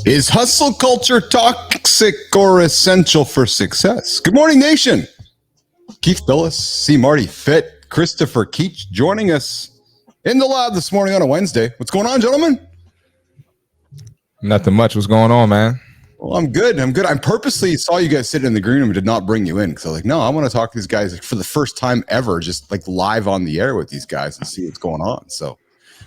Is hustle culture toxic or essential for success? Good morning, nation. Keith Bilous, C. Marty Fit, Kristopher Keach joining us in the lab this morning on a Wednesday. What's going on, gentlemen? Nothing much. What's going on, man? Well, I'm good. I purposely saw you guys sitting in the green room and did not bring you in because I was like, no, I want to talk to these guys for the first time ever, just like live on the air with these guys and see what's going on. So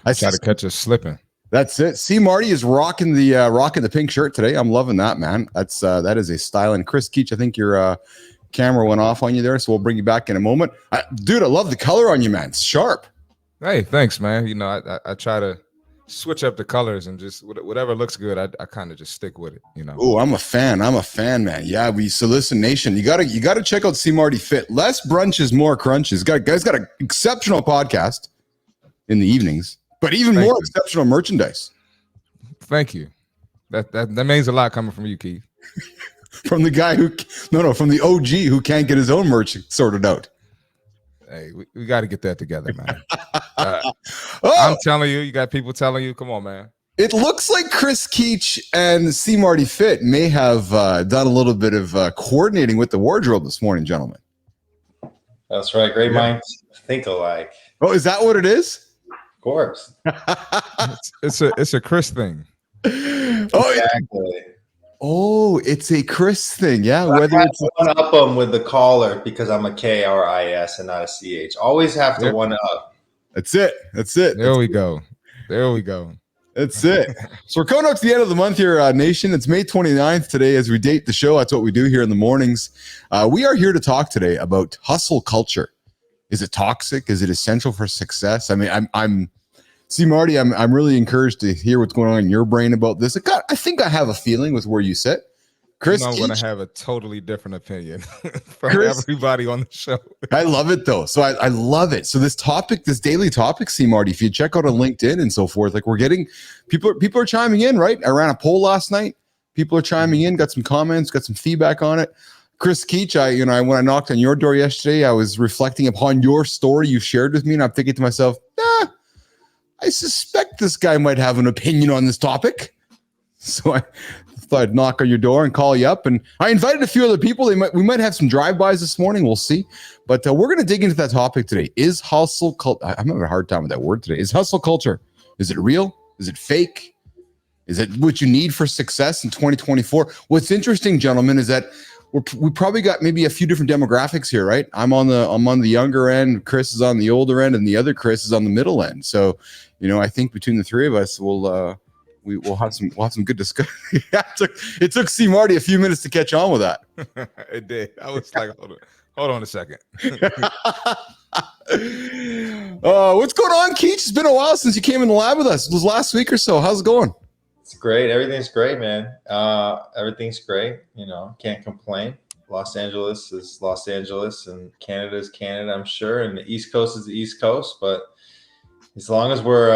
I try to catch us slipping. That's it. C. Marty is rocking the pink shirt today. I'm loving that, man. That is a style. And Chris Keach, I think your camera went off on you there, so we'll bring you back in a moment. Dude, I love the color on you, man. It's sharp. Hey, thanks, man. You know, I try to switch up the colors and just whatever looks good, I kind of just stick with it, you know. Oh, I'm a fan, man. Yeah, so listen, nation, you gotta check out C. Marty Fit. Less brunches, more crunches. Guys got an exceptional podcast in the evenings, but even more exceptional merchandise. Thank you. That means a lot coming from you, Keith. From the guy from the OG who can't get his own merch sorted out. Hey, we got to get that together, man. I'm telling you, you got people telling you, come on, man. It looks like Chris Keach and C. Marty Fit may have done a little bit of coordinating with the wardrobe this morning, gentlemen. That's right. Great minds think alike. Oh, is that what it is? Of course. It's a Chris thing. Oh, exactly. Oh, it's a Chris thing. Yeah. Whether it's one up them with the collar because I'm a KRIS and not a CH. Always have to one up. That's it. There we go. That's it. So we're coming up to the end of the month here, nation. It's May 29th today as we date the show. That's what we do here in the mornings. We are here to talk today about hustle culture. Is it toxic? Is it essential for success? I mean, I'm see, Marty, I'm really encouraged to hear what's going on in your brain about this. I think I have a feeling with where you sit. Chris, I'm going to have a totally different opinion from everybody on the show. I love it, though. So I love it. So this daily topic, see, Marty, if you check out on LinkedIn and so forth, like we're getting people are chiming in, right? I ran a poll last night. People are chiming in, got some comments, got some feedback on it. Chris Keach, when I knocked on your door yesterday, I was reflecting upon your story you shared with me, and I'm thinking to myself, I suspect this guy might have an opinion on this topic. So I thought I'd knock on your door and call you up. And I invited a few other people. We might have some drive-bys this morning. We'll see. But we're going to dig into that topic today. Is hustle culture? I'm having a hard time with that word today. Is hustle culture? Is it real? Is it fake? Is it what you need for success in 2024? What's interesting, gentlemen, is that we probably got maybe a few different demographics here, right? I'm on the younger end. Chris is on the older end, and the other Chris is on the middle end. So, I think between the three of us, we'll have some good discussion. It took C. Marty a few minutes to catch on with that. It did. I was like, hold on a second. What's going on, Keach? It's been a while since you came in the lab with us. It was last week or so. How's it going? It's great. Everything's great, man. Everything's great. Can't complain. Los Angeles is Los Angeles, and Canada is Canada, I'm sure. And the East Coast is the East Coast. But as long as we're,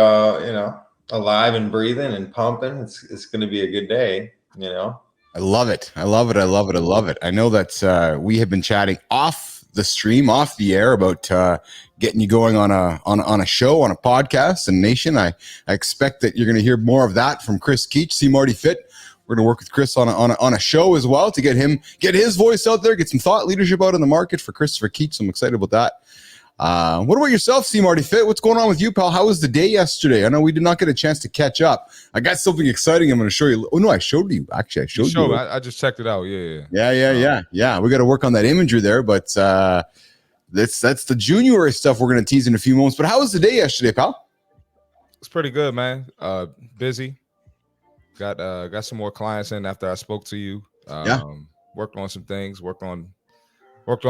alive and breathing and pumping, it's going to be a good day. I love it. I know that we have been chatting off the stream, off the air about getting you going on a show, on a podcast. And nation, I expect that you're going to hear more of that from Chris Keach, C. Marty Fit. We're going to work with Chris on a show as well to get his voice out there, get some thought leadership out in the market for Kristopher Keach. So I'm excited about that. What about yourself, C. Marty Fit? What's going on with you, pal? How was the day yesterday? I know we did not get a chance to catch up. I got something exciting I'm going to show you. Oh, no, I showed you. Actually, I showed you. I just checked it out. Yeah. Yeah. We got to work on that imagery there, but that's the January stuff we're going to tease in a few moments. But how was the day yesterday, pal? It's pretty good, man. Busy. Got some more clients in after I spoke to you. Worked on some things. Worked on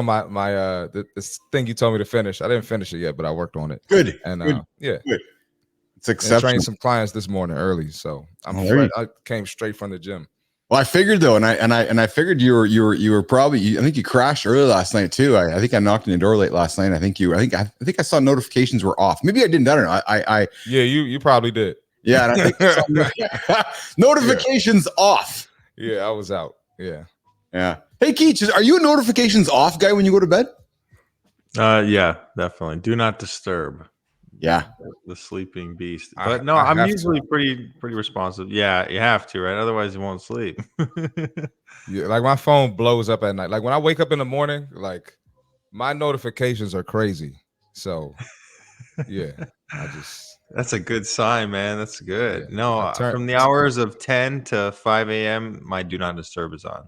my this thing you told me to finish. I didn't finish it yet, but I worked on it. Good. And Good. It's exceptional. Trained some clients this morning early, so I came straight from the gym. Well, I figured though, and I figured you were probably. I think you crashed early last night too. I think I knocked on your door late last night. I think I saw notifications were off. Maybe I didn't. I don't know. You probably did. Yeah, and I think notifications off. Yeah, I was out. Yeah. Hey, Keach, are you a notifications off guy when you go to bed? Yeah, definitely. Do not disturb. Yeah. The sleeping beast. I- But no, I I'm have usually to. pretty responsive. Yeah, you have to, right? Otherwise, you won't sleep. Yeah, like my phone blows up at night. Like when I wake up in the morning, like my notifications are crazy. So yeah, I just That's a good sign, man. That's good. yeah. No, I turn from the hours of 10 to 5 a.m., my do not disturb is on.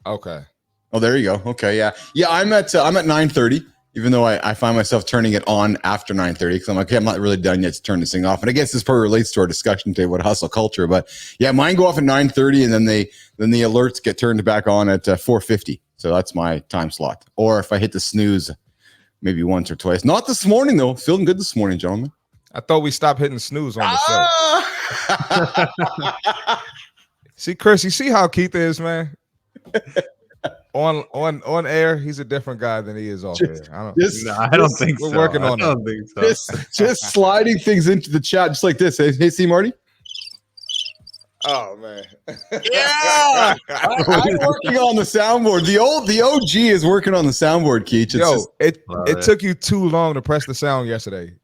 okay. Oh, there you go. Okay, yeah, yeah. I'm at 9:30. Even though I find myself turning it on after 9:30 because I'm like, okay, I'm not really done yet to turn this thing off. And I guess this probably relates to our discussion today about hustle culture. But yeah, mine go off at 9:30, and then the alerts get turned back on at 4:50. So that's my time slot. Or if I hit the snooze, maybe once or twice. Not this morning though. Feeling good this morning, gentlemen. I thought we stopped hitting snooze on the show. See, Chris, you see how Keith is, man. On air, he's a different guy than he is off air. I don't think so. We're working on it. I don't think so. Just sliding things into the chat, just like this. Hey, see, Marty. Oh man, yeah. I'm working on the soundboard. The OG is working on the soundboard, Keach. It took you too long to press the sound yesterday.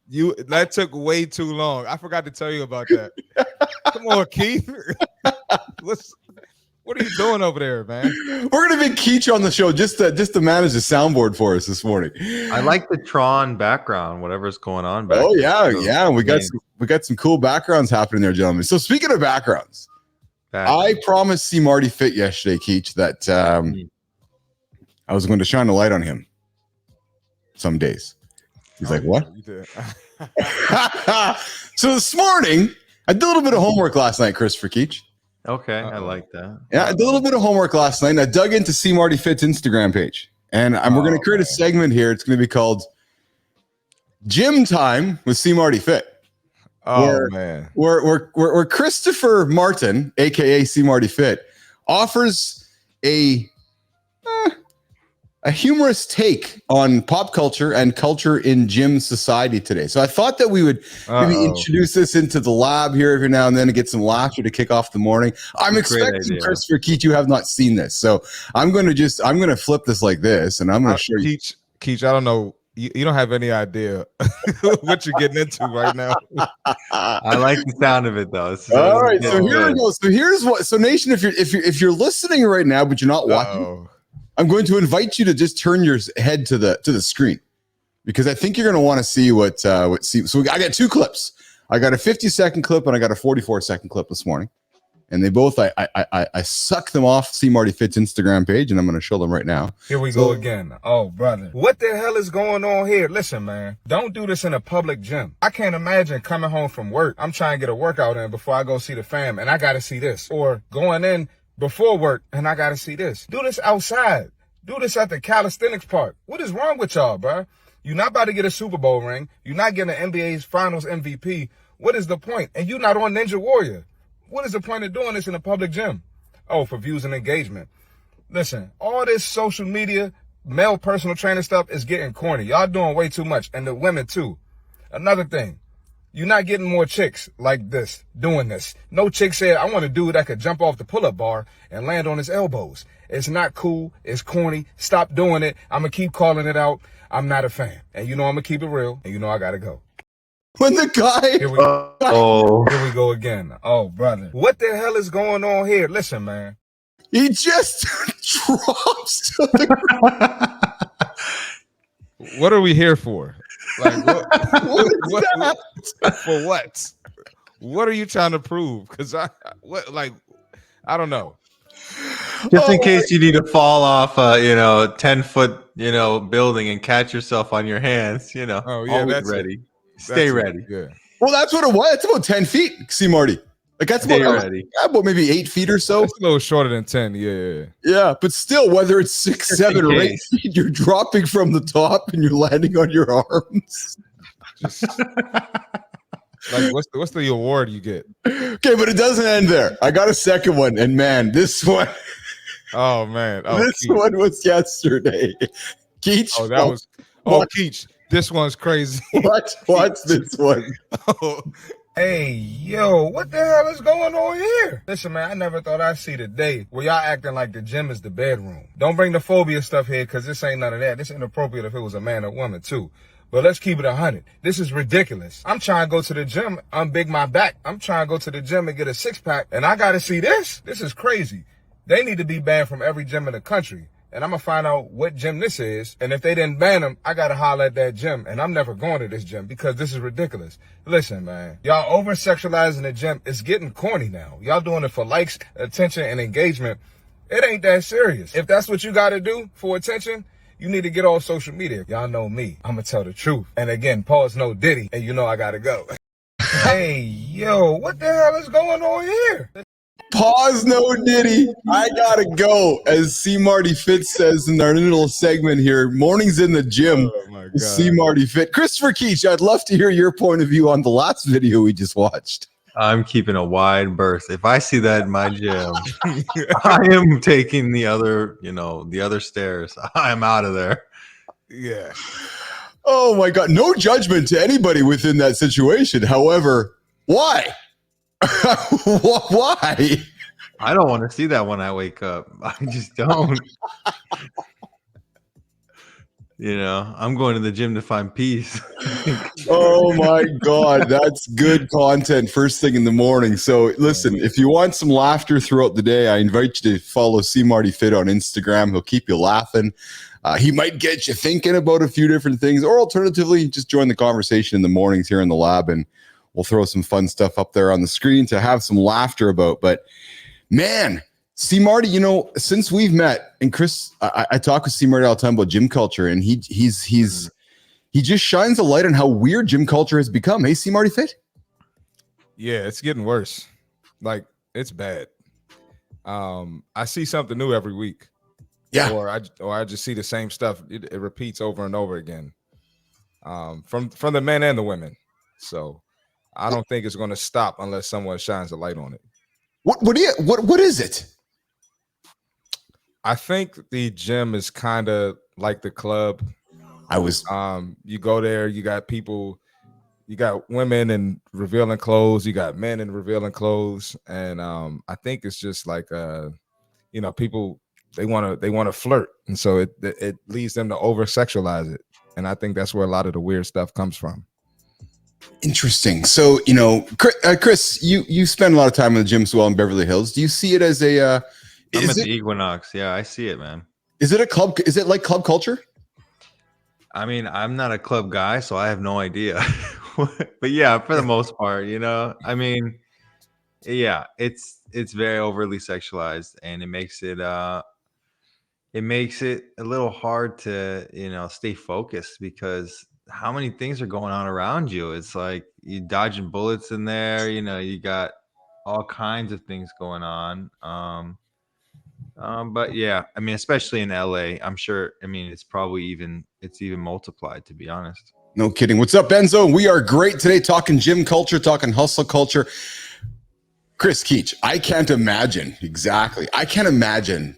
That took way too long. I forgot to tell you about that. Come on, Keith. What are you doing over there, man? We're gonna be Keach on the show just to manage the soundboard for us this morning. I like the Tron background, whatever's going on back. Oh yeah, so, yeah. We got some cool backgrounds happening there, gentlemen. So speaking of backgrounds, I promised C Marty Fit yesterday, Keach, that I was going to shine a light on him some days. He's like, what? So this morning, I did a little bit of homework last night, Kristopher Keach. Okay, I like that. Yeah, I did a little bit of homework last night, and I dug into C Marty Fit's Instagram page. And we're going to create a segment here. It's going to be called Gym Time with C Marty Fit. Man. Where Christopher Martin, aka C Marty Fit, offers a humorous take on pop culture and culture in gym society today. So I thought that we would maybe introduce this into the lab here every now and then to get some laughter to kick off the morning. I'm expecting, Kristopher Keach, you have not seen this. So I'm going to flip this like this, and I'm going to show you. Keach, I don't know. You don't have any idea what you're getting into right now. I like the sound of it though. All right, so here we go. So here's what. So Nation, if you're listening right now but you're not watching, I'm going to invite you to just turn your head to the screen because I think you're going to want to see what. So I got two clips. I got a 50-second clip and I got a 44-second clip this morning, and they both I sucked them off C Marty Fit's Instagram page, and I'm going to show them right now. Here we go again. Oh, brother. What the hell is going on here? Listen, man, don't do this in a public gym. I can't imagine coming home from work. I'm trying to get a workout in before I go see the fam, and I got to see this. Or going in before work, and I got to see this. Do this outside. Do this at the calisthenics park. What is wrong with y'all, bro? You're not about to get a Super Bowl ring. You're not getting an NBA's Finals MVP. What is the point? And you're not on Ninja Warrior. What is the point of doing this in a public gym? Oh, for views and engagement. Listen, all this social media, male personal trainer stuff is getting corny. Y'all doing way too much, and the women too. Another thing, you're not getting more chicks like this, doing this. No chick said, I want a dude that could jump off the pull-up bar and land on his elbows. It's not cool. It's corny. Stop doing it. I'm going to keep calling it out. I'm not a fan. And you know I'm going to keep it real, and you know I got to go. When the guy... Here we go again. Oh, brother. What the hell is going on here? Listen, man. He just drops to the What are we here for? Like, what for what? What are you trying to prove? Because I don't know. Just in case you need to fall off a 10-foot building and catch yourself on your hands, Oh yeah, always that's ready. Stay ready. Yeah. Well, that's what it was. It's about 10 feet. See, Marty. Like that's about maybe 8 feet or so. It's a little shorter than 10. Yeah. Yeah, but still, whether it's 6, 7, or 8 feet, you're dropping from the top and you're landing on your arms. Like, what's the award you get? Okay, but it doesn't end there. I got a second one, and man, this one. Oh man, this Keach. one was yesterday. Keach. Oh, that was. Oh, Keach. This one's crazy. What's this one? Oh. Hey, yo, what the hell is going on here? Listen, man, I never thought I'd see the day where y'all acting like the gym is the bedroom. Don't bring the phobia stuff here, because this ain't none of that. This inappropriate if it was a man or woman, too. But let's keep it 100. This is ridiculous. I'm trying to go to the gym, unbig my back. I'm trying to go to the gym and get a six-pack, and I got to see this? This is crazy. They need to be banned from every gym in the country. And I'm going to find out what gym this is. And if they didn't ban them, I got to holler at that gym. And I'm never going to this gym because this is ridiculous. Listen, man, y'all over-sexualizing the gym. It's getting corny now. Y'all doing it for likes, attention, and engagement. It ain't that serious. If that's what you got to do for attention, you need to get off social media. Y'all know me. I'm going to tell the truth. And again, Paul's no Diddy, and you know I got to go. Hey, yo, what the hell is going on here? Pause, no Diddy. I gotta go. As C. Marty Fit says in our little segment here, mornings in the gym. Oh my God. C. Marty Fit. Kristopher Keach, I'd love to hear your point of view on the last video we just watched. I'm keeping a wide berth. If I see that in my gym, I am taking the other, the other stairs. I'm out of there. Yeah. Oh my God. No judgment to anybody within that situation. However, why? Why? I don't want to see that when I wake up. I just don't. I'm going to the gym to find peace. Oh my God, that's good content first thing in the morning. So listen, if you want some laughter throughout the day, I invite you to follow C. Marty Fit on Instagram. He'll keep you laughing. He might get you thinking about a few different things, or alternatively, just join the conversation in the mornings here in the lab, and we'll throw some fun stuff up there on the screen to have some laughter about. But man, C. Marty, since we've met, and Chris, I talk with C. Marty all the time about gym culture, and he just shines a light on how weird gym culture has become. Hey, C. Marty Fit? Yeah, it's getting worse. Like, it's bad. I see something new every week. Yeah. Or I just see the same stuff. It repeats over and over again. From the men and the women. So I don't think it's going to stop unless someone shines a light on it. What is it? I think the gym is kind of like the club. You go there, you got people, you got women in revealing clothes, you got men in revealing clothes, and I think it's just like people they want to flirt, and so it leads them to over sexualize it, and I think that's where a lot of the weird stuff comes from. Interesting. So Chris, you spend a lot of time in the gym as well in Beverly Hills. Do you see it as a? I'm at the Equinox. Yeah, I see it, man. Is it a club? Is it like club culture? I mean, I'm not a club guy, so I have no idea. But yeah, for the most part, I mean, yeah, it's very overly sexualized, and it makes it a little hard to stay focused, because how many things are going on around you? It's like you dodging bullets in there. You got all kinds of things going on. But yeah, I mean, especially in LA, I'm sure. I mean, it's even multiplied, to be honest. No kidding. What's up, Enzo? We are great today, talking gym culture, talking hustle culture. Chris Keach, I can't imagine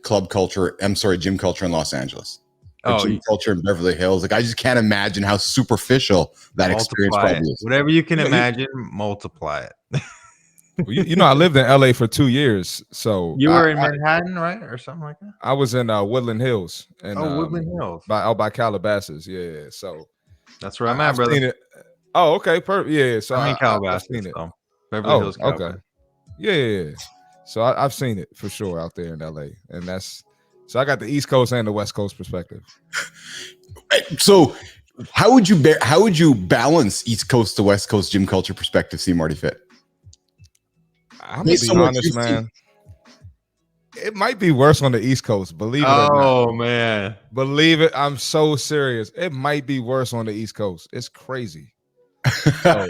club culture. I'm sorry, gym culture in Los Angeles. Gym culture in Beverly Hills. Like, I just can't imagine how superficial that experience probably is. Whatever you can imagine, multiply it. Well, I lived in LA for 2 years, so you were in Manhattan, right, or something like that. I was in Woodland Hills, and Woodland Hills, by Calabasas. Yeah, so that's where I'm at, brother. Seen it. Oh, okay, perfect. Yeah, so I'm in Calabasas. I've seen it. Beverly Hills, Calabasas. Okay. Yeah. So I've seen it for sure out there in LA, and so I got the East Coast and the West Coast perspective. So how would you balance East Coast to West Coast gym culture perspective, C. Marty Fit? I'm gonna be honest, man. It might be worse on the East Coast, believe it or not. Oh man, believe it. I'm so serious. It might be worse on the East Coast. It's crazy. So,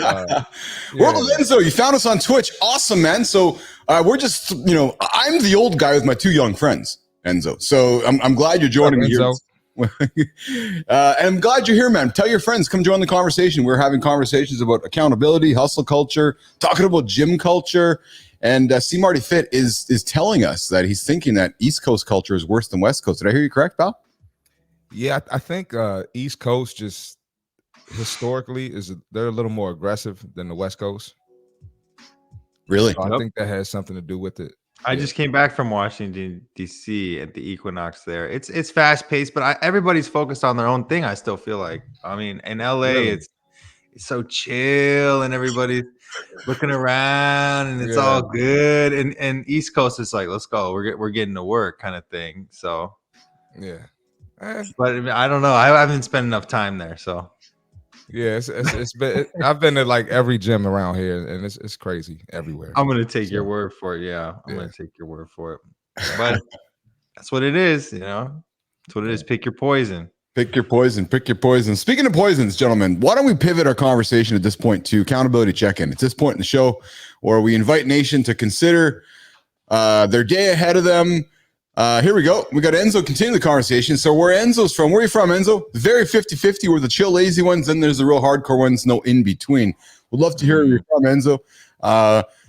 Well, Enzo, you found us on Twitch. Awesome, man. So we're just, I'm the old guy with my two young friends, Enzo. So I'm glad you're joining me here. And I'm glad you're here, man. Tell your friends, come join the conversation. We're having conversations about accountability, hustle culture, talking about gym culture. And C. Marty Fit is telling us that he's thinking that East Coast culture is worse than West Coast. Did I hear you correct, pal? Yeah, I think East Coast just historically they're a little more aggressive than the West Coast. Really? So I think that has something to do with it. I just came back from Washington D.C. at the Equinox there. It's fast paced, but everybody's focused on their own thing. I still feel like. I mean, in LA, Really? it's so chill and everybody's looking around and it's Yeah. all good. And East Coast is like, let's go. We're getting to work kind of thing. So, Yeah. but I don't know. I haven't spent enough time there. So Yeah, it's been. I've been to like every gym around here, and it's crazy everywhere. I'm gonna take your So, word for it. Yeah, I'm yeah. gonna take your word for it. But that's what it is. That's what it is. Pick your poison. Pick your poison. Pick your poison. Speaking of poisons, gentlemen, why don't we pivot our conversation at this point to accountability check-in? It's this point in the show where we invite Nation to consider their day ahead of them. Here we go. We got Enzo continue the conversation. So where Enzo's from, where are you from, Enzo? Very 50-50. We're the chill, lazy ones. Then there's the real hardcore ones, no in between. Would love to hear where you're from, Enzo.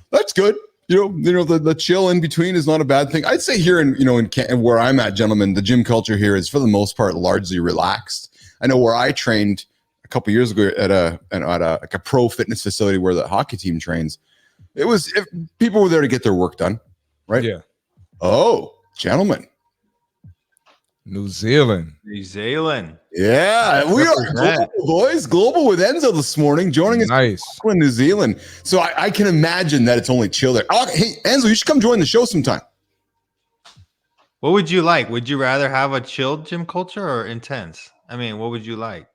That's good. The chill in between is not a bad thing. I'd say here in where I'm at, gentlemen, the gym culture here is for the most part largely relaxed. I know where I trained a couple years ago at a pro fitness facility where the hockey team trains. People were there to get their work done, right? Yeah. Oh, gentlemen. New Zealand. Yeah, we are global, boys. Global with Enzo this morning, joining us Nice. in New Zealand. So I can imagine that it's only chill there. Oh, hey, Enzo, you should come join the show sometime. What would you like? Would you rather have a chilled gym culture or intense? I mean, what would you like?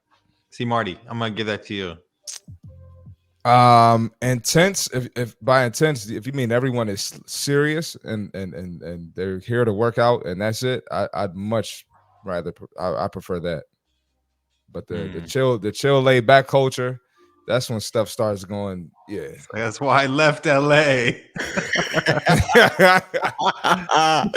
See, Marty, I'm gonna give that to you. Intense. If by intense, if you mean everyone is serious and they're here to work out and that's it, I'd much rather. I prefer that. But the chill laid back culture, that's when stuff starts going. Yeah, That's why I left LA.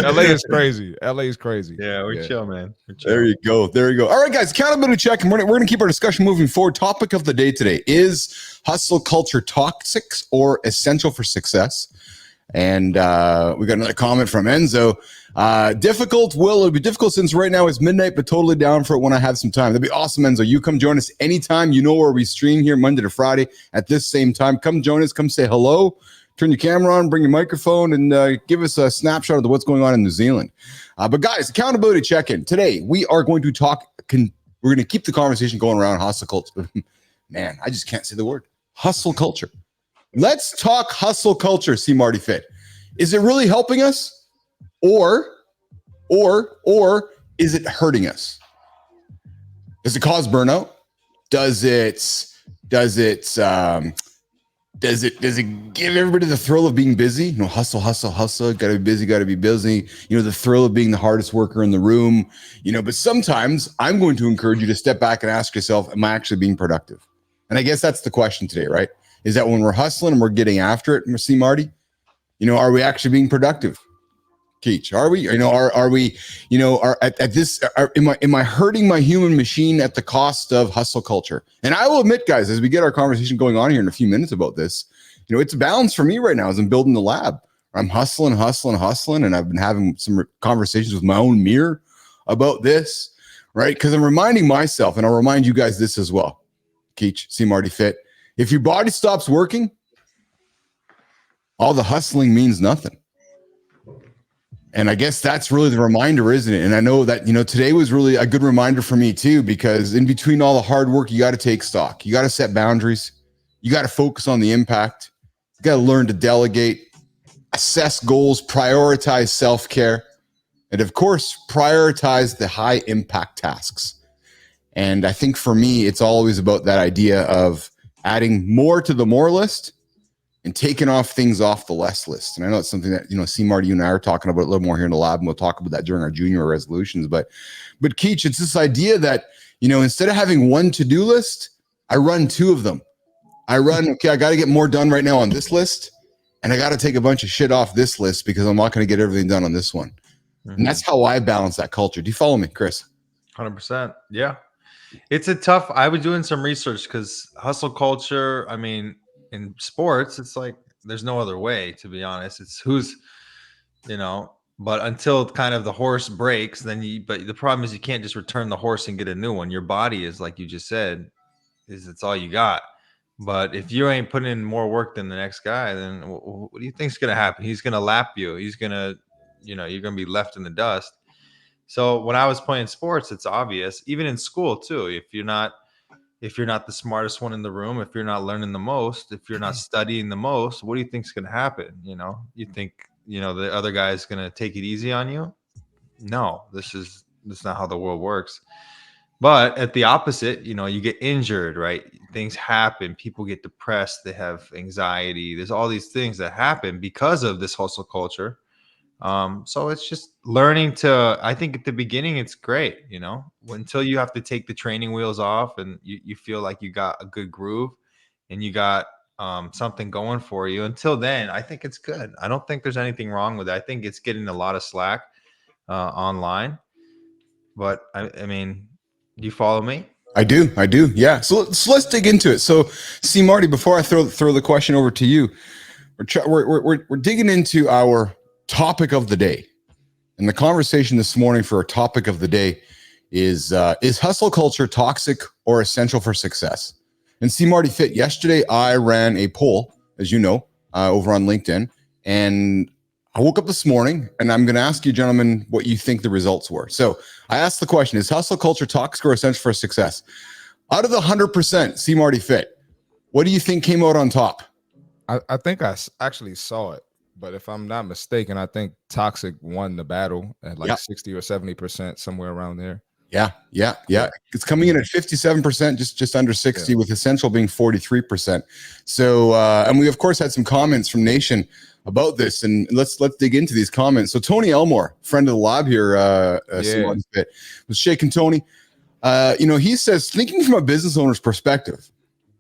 LA is crazy. LA is crazy. Yeah, we're chill, man. We're chill. There you go. All right, guys, accountability check. And we're going to keep our discussion moving forward. Topic of the day today is hustle culture toxic or essential for success? And we got another comment from Enzo. It'll be difficult since right now it's midnight, but totally down for it when I have some time. That'd be awesome, Enzo. You come join us anytime. You know where we stream here Monday to Friday at this same time. Come join us. Come say hello. Turn your camera on, bring your microphone, and give us a snapshot of what's going on in New Zealand. But guys, accountability check-in. Today, we are going to talk. We're going to keep the conversation going around hustle culture. Man, I just can't say the word. Hustle culture. Let's talk hustle culture, see Marty Fit. Is it really helping us? Or is it hurting us? Does it cause burnout? Does it give everybody the thrill of being busy? Hustle, gotta be busy. The thrill of being the hardest worker in the room. But sometimes I'm going to encourage you to step back and ask yourself, am I actually being productive? And I guess that's the question today, right? Is that when we're hustling and we're getting after it, see Marty, are we actually being productive? Keach, are we? Are we? Am I hurting my human machine at the cost of hustle culture? And I will admit, guys, as we get our conversation going on here in a few minutes about this, it's a balance for me right now as I'm building the lab. I'm hustling, and I've been having some conversations with my own mirror about this, right? Because I'm reminding myself, and I'll remind you guys this as well. Keach, see Marty Fit. If your body stops working, all the hustling means nothing. And I guess that's really the reminder, isn't it? And I know that, today was really a good reminder for me too, because in between all the hard work, you got to take stock. You got to set boundaries. You got to focus on the impact. You got to learn to delegate, assess goals, prioritize self-care, and of course, prioritize the high impact tasks. And I think for me, it's always about that idea of adding more to the more list and taking off things off the less list. And I know it's something that, see, Marty, you and I are talking about a little more here in the lab, and we'll talk about that during our junior resolutions. But Keach, it's this idea that, instead of having one to-do list, I run two of them. I got to get more done right now on this list, and I got to take a bunch of shit off this list because I'm not going to get everything done on this one. Mm-hmm. And that's how I balance that culture. Do you follow me, Chris? 100%. Yeah. It's I was doing some research because hustle culture, I mean, in sports, it's like there's no other way, to be honest. It's but until kind of the horse breaks, but the problem is you can't just return the horse and get a new one. Your body is, like you just said, it's all you got. But if you ain't putting in more work than the next guy, then what do you think's going to happen? He's going to lap you. He's going to, you're going to be left in the dust. So when I was playing sports, it's obvious, even in school too, if you're not the smartest one in the room, if you're not learning the most, if you're not studying the most, what do you think's going to happen? You think, the other guy is going to take it easy on you? No, that's not how the world works. But at the opposite, you get injured, right? Things happen. People get depressed. They have anxiety. There's all these things that happen because of this hustle culture. So it's just learning to, I think at the beginning, it's great, until you have to take the training wheels off and you feel like you got a good groove and you got something going for you. Until then, I think it's good. I don't think there's anything wrong with it. I think it's getting a lot of slack online. But I mean, do you follow me? I do. Yeah. So let's dig into it. So, see, Marty, before I throw the question over to you, we're digging into our topic of the day, and the conversation this morning for our topic of the day is hustle culture toxic or essential for success? And see, Marty Fit, yesterday I ran a poll, as you know, over on LinkedIn, and I woke up this morning and I'm going to ask you, gentlemen, what you think the results were. So I asked the question, is hustle culture toxic or essential for success? Out of the 100%, see, Marty Fit, what do you think came out on top? I think I actually saw it, but if I'm not mistaken, I think toxic won the battle at like 60 or 70%, somewhere around there. Yeah. It's coming in at 57%, just under 60, with essential being 43%. So, and we of course had some comments from Nation about this, and let's dig into these comments. So Tony Elmore, friend of the lab here, was shaking Tony. He says, thinking from a business owner's perspective,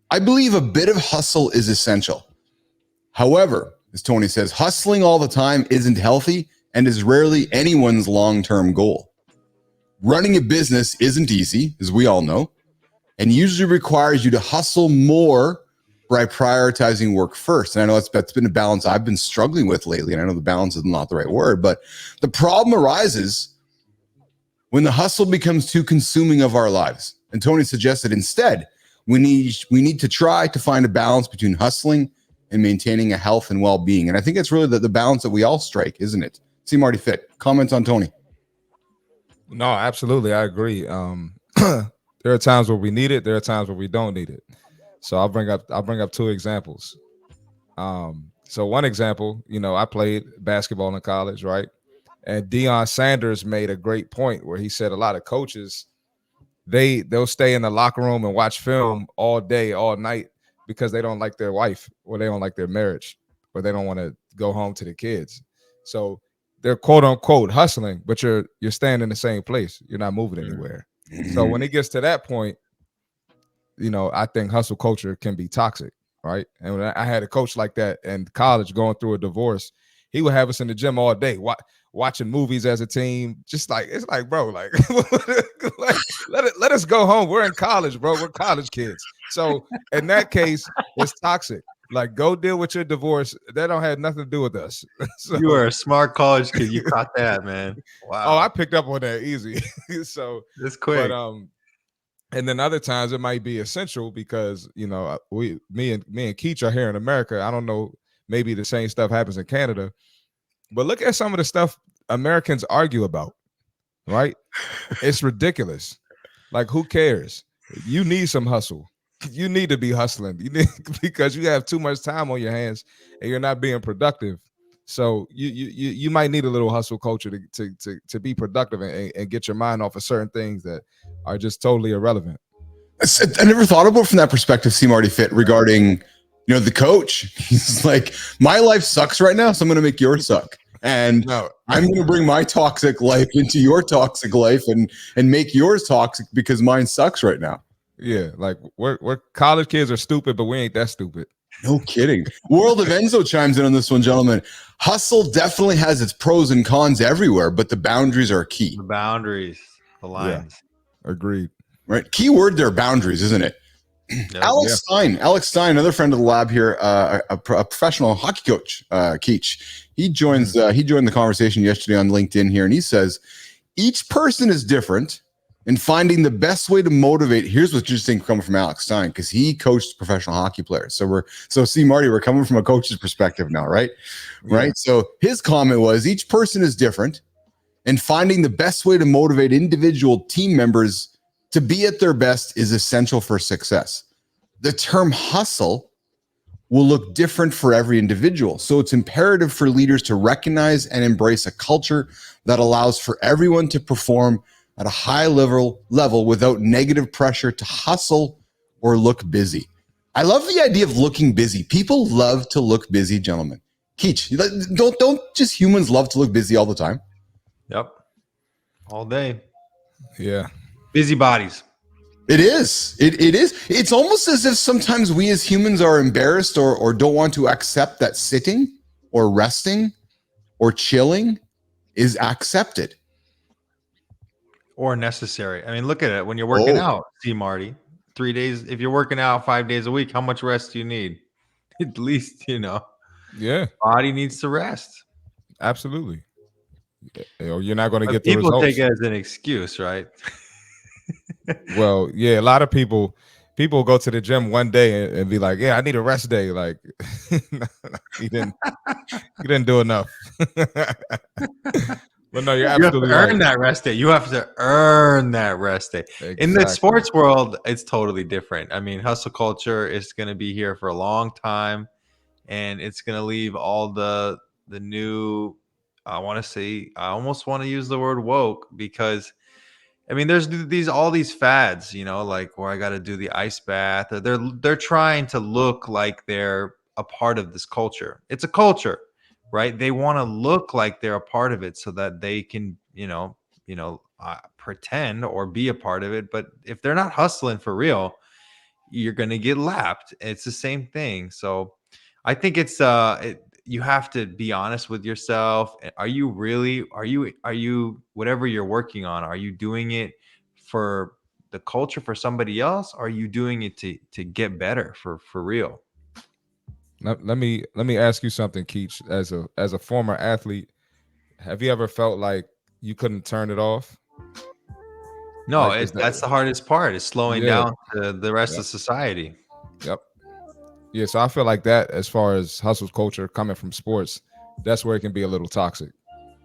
I believe a bit of hustle is essential. However, as Tony says, hustling all the time isn't healthy and is rarely anyone's long-term goal. Running a business isn't easy, as we all know, and usually requires you to hustle more by prioritizing work first. And I know that's been a balance I've been struggling with lately, and I know the balance is not the right word, but the problem arises when the hustle becomes too consuming of our lives. And Tony suggested instead, we need to try to find a balance between hustling and maintaining a health and well-being. And I think it's really the balance that we all strike, isn't it? See, Marty Fit, comments on Tony. No, absolutely. I agree. There are times where we need it. There are times where we don't need it. So I'll bring up two examples. So one example, I played basketball in college, right? And Deion Sanders made a great point where he said a lot of coaches, they'll stay in the locker room and watch film all day, all night, because they don't like their wife, or they don't like their marriage, or they don't want to go home to the kids. So they're quote unquote hustling, but you're staying in the same place. You're not moving anywhere. So when it gets to that point, I think hustle culture can be toxic, right? And when I had a coach like that in college going through a divorce, he would have us in the gym all day, watching movies as a team. Just like, it's like, bro, like, let us go home. We're in college, bro. We're college kids. So in that case, it's toxic. Like, go deal with your divorce. That don't have nothing to do with us. So, you are a smart college kid. You caught that, man. Wow. Oh, I picked up on that easy. So it's quick. But, and then other times it might be essential because me and Keach are here in America. I don't know, maybe the same stuff happens in Canada, but look at some of the stuff Americans argue about, right? It's ridiculous. Like, who cares? You need some hustle. You need to be hustling. Because you have too much time on your hands and you're not being productive. So you might need a little hustle culture to be productive and get your mind off of certain things that are just totally irrelevant. I never thought about it from that perspective, see, Marty Fit, regarding the coach. He's like, my life sucks right now, so I'm going to make yours suck. And I'm going to bring my toxic life into your toxic life and make yours toxic because mine sucks right now. Yeah, like we're college kids are stupid, but we ain't that stupid. No kidding. World of Enzo chimes in on this one, gentlemen. Hustle definitely has its pros and cons everywhere, but the boundaries are key. The boundaries, the lines. Yeah. Agreed. Right. Key word there, boundaries, isn't it? Yep. Alex Stein, another friend of the lab here, a professional hockey coach, Keach. He joined the conversation yesterday on LinkedIn here, and he says, each person is different, and finding the best way to motivate. Here's what's interesting coming from Alex Stein, because he coached professional hockey players. So see, Marty, we're coming from a coach's perspective now, right? Yeah. Right. So his comment was each person is different, and finding the best way to motivate individual team members to be at their best is essential for success. The term hustle will look different for every individual. So it's imperative for leaders to recognize and embrace a culture that allows for everyone to perform at a high level without negative pressure to hustle or look busy. I love the idea of looking busy. People love to look busy, gentlemen. Keach, don't just humans love to look busy all the time? Yep. All day. Yeah. Busybodies. It is. It is. It's almost as if sometimes we as humans are embarrassed or don't want to accept that sitting or resting or chilling is accepted. Or necessary. I mean, look at it. When you're working out, see, Marty, 3 days, if you're working out 5 days a week, how much rest do you need? At least, Yeah. body needs to rest. Absolutely. Or you're not going to get the people results. take it as an excuse, right? Well, yeah, a lot of people go to the gym one day and be like, yeah, I need a rest day. Like you didn't do enough. But no, you're absolutely you have to earn right. that rest day. You have to earn that rest day. Exactly. In the sports world, it's totally different. I mean, hustle culture is going to be here for a long time, and it's going to leave all the new, I almost want to use the word woke, because I mean, there's all these fads, like where I got to do the ice bath. Or they're trying to look like they're a part of this culture. It's a culture, right? They want to look like they're a part of it so that they can, pretend or be a part of it. But if they're not hustling for real, you're gonna get lapped. It's the same thing. So I think you have to be honest with yourself. Are you whatever you're working on, are you doing it for the culture, for somebody else? Or are you doing it to get better for real? Let me ask you something, Keach. As a former athlete, have you ever felt like you couldn't turn it off? No, Like, that's the hardest part, is slowing Yeah. down to the rest of society. Yep. Yeah, so I feel like that, as far as hustle culture coming from sports, that's where it can be a little toxic,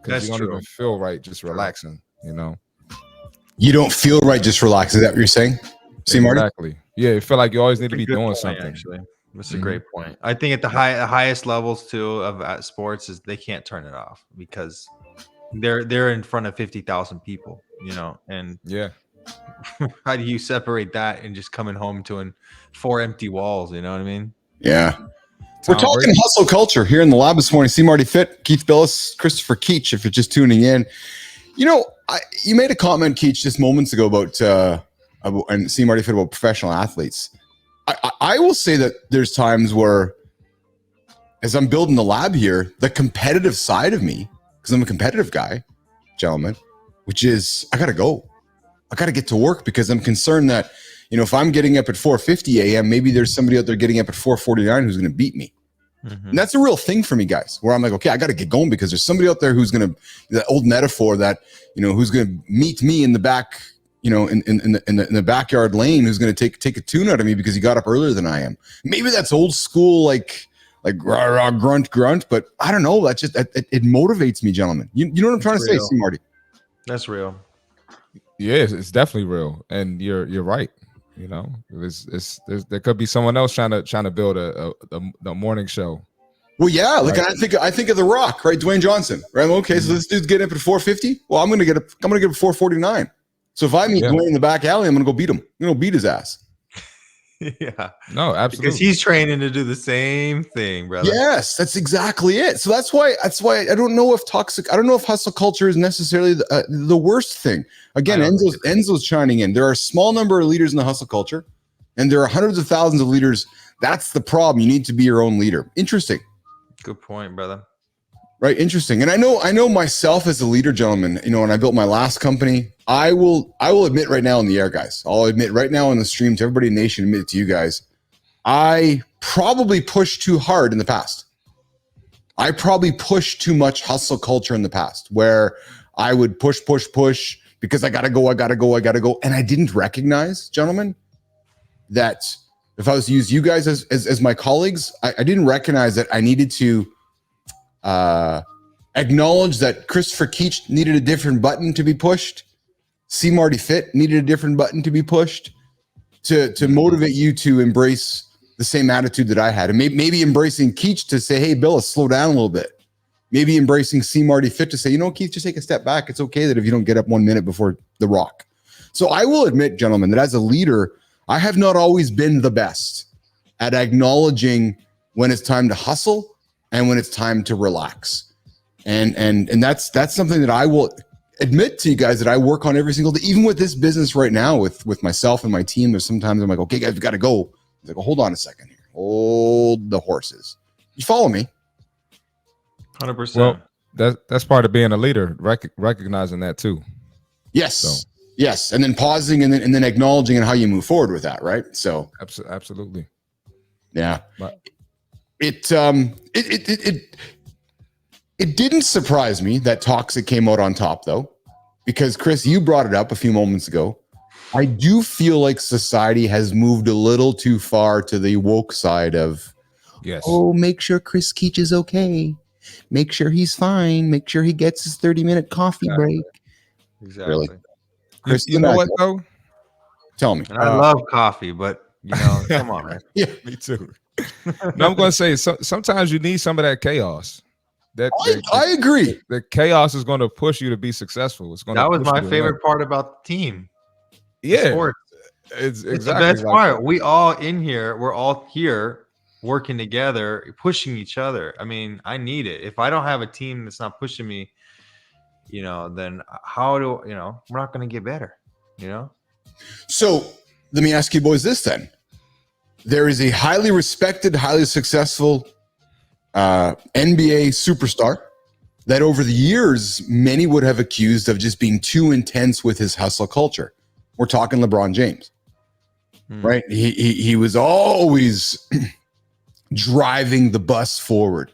because you don't even feel right just relaxing. You don't feel right just relax. Is that what you're saying? See, Marty? Exactly. Yeah, you feel like you always need to be doing point, something. Actually, that's a great point. I think at the highest levels too of sports is they can't turn it off, because they're in front of 50,000 people. And Yeah. how do you separate that and just coming home to 4 empty walls? You know what I mean? Yeah. We're talking hustle culture here in the lab this morning. See Marty Fit, Keith Bilous, Kristopher Keach, if you're just tuning in. You made a comment, Keach, just moments ago about and see Marty Fit, about professional athletes. I will say that there's times where, as I'm building the lab here, the competitive side of me, because I'm a competitive guy, gentlemen, which is I got to go. I got to get to work, because I'm concerned that, if I'm getting up at 4:50 a.m., maybe there's somebody out there getting up at 4:49 who's going to beat me. Mm-hmm. And that's a real thing for me, guys, where I'm like, okay, I got to get going, because there's somebody out there who's going to, that old metaphor that, who's going to meet me in the back, in the backyard lane, who's going to take a tune out of me because he got up earlier than I am. Maybe that's old school, like rah, rah, grunt, but I don't know. That's just, it motivates me, gentlemen. You know what I'm trying to say, see, Marty? That's real. Yeah, it's definitely real, and you're right. There could be someone else trying to build a morning show. Well, yeah, like right. I think of The Rock, right? Dwayne Johnson, right? Okay, so this dude's getting up at 4:50. Well, I'm gonna get up at 4:49. So if I meet Dwayne in the back alley, I'm gonna go beat him. I'm gonna beat his ass. Yeah. No, absolutely. Because he's training to do the same thing, brother. Yes, that's exactly it. So that's why I don't know if hustle culture is necessarily the worst thing. Again, Enzo's chiming in. There are a small number of leaders in the hustle culture, and there are hundreds of thousands of leaders. That's the problem. You need to be your own leader. Interesting. Good point, brother. Right, interesting. And I know myself as a leader, gentlemen, when I built my last company, I will admit right now in the air, guys, I'll admit right now on the stream to everybody in the nation, admit it to you guys, I probably pushed too hard in the past. I probably pushed too much hustle culture in the past, where I would push, because I gotta go. And I didn't recognize, gentlemen, that if I was to use you guys as my colleagues, I didn't recognize that I needed to acknowledge that Kristopher Keach needed a different button to be pushed. C. Marty Fit needed a different button to be pushed to motivate you to embrace the same attitude that I had. And maybe embracing Keach to say, hey, Bilous, slow down a little bit. Maybe embracing C. Marty Fit to say, Keith, just take a step back. It's okay that if you don't get up 1 minute before the rock. So I will admit, gentlemen, that as a leader, I have not always been the best at acknowledging when it's time to hustle and when it's time to relax. And that's something that I will admit to you guys that I work on every single day. Even with this business right now, with myself and my team, there's sometimes I'm like, okay, guys, we got to go. It's like, well, hold on a second here. Hold the horses. You follow me? 100%. Well, that's part of being a leader, recognizing that too. Yes. So. Yes. And then pausing and then acknowledging and how you move forward with that. Right. So absolutely. Yeah. But it didn't surprise me that Toxic came out on top though, because Chris, you brought it up a few moments ago. I do feel like society has moved a little too far to the woke side of, yes. Oh, make sure Chris Keach is okay. Make sure he's fine. Make sure he gets his 30-minute coffee break. Exactly. Really? Chris, you know what though? Tell me. And I love coffee, but come on, man. Yeah, me too. No, I'm going to say sometimes you need some of that chaos. I agree. The chaos is going to push you to be successful. It's going. That was my favorite part about the team. Yeah, sports. It's the exactly best like part. that. We all in here. We're all here working together, pushing each other. I mean, I need it. If I don't have a team that's not pushing me, then how do we're not going to get better. So let me ask you boys this then. There is a highly respected, highly successful NBA superstar that over the years, many would have accused of just being too intense with his hustle culture. We're talking LeBron James, right? He was always driving the bus forward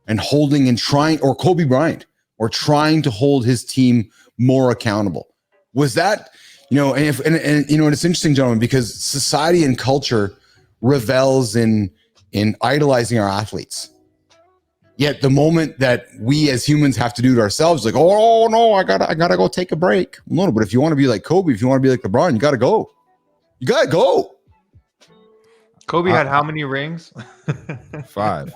and holding and trying, or Kobe Bryant, or trying to hold his team more accountable. Was that, and it's interesting, gentlemen, because society and culture revels in idolizing our athletes. Yet the moment that we as humans have to do it ourselves, like, oh no, I gotta go take a break. No, but if you want to be like Kobe, if you want to be like LeBron, you gotta go. You gotta go. Kobe had how many rings? 5.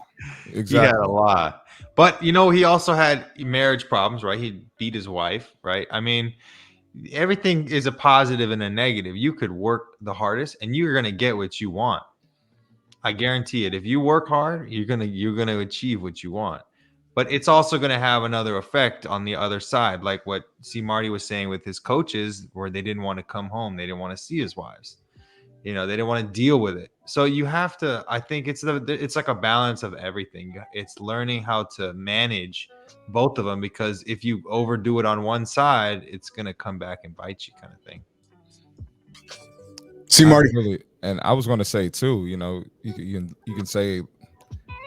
Exactly. He had a lot. But he also had marriage problems, right? He beat his wife, right? I mean, everything is a positive and a negative. You could work the hardest and you're gonna get what you want. I guarantee it. If you work hard, you're gonna achieve what you want. But it's also gonna have another effect on the other side, like what C. Marty was saying with his coaches, where they didn't want to come home, they didn't want to see his wives. They didn't want to deal with it. So you have to. I think it's like a balance of everything. It's learning how to manage both of them, because if you overdo it on one side, it's gonna come back and bite you, kind of thing. See, Marty. Absolutely. And I was going to say too, you can say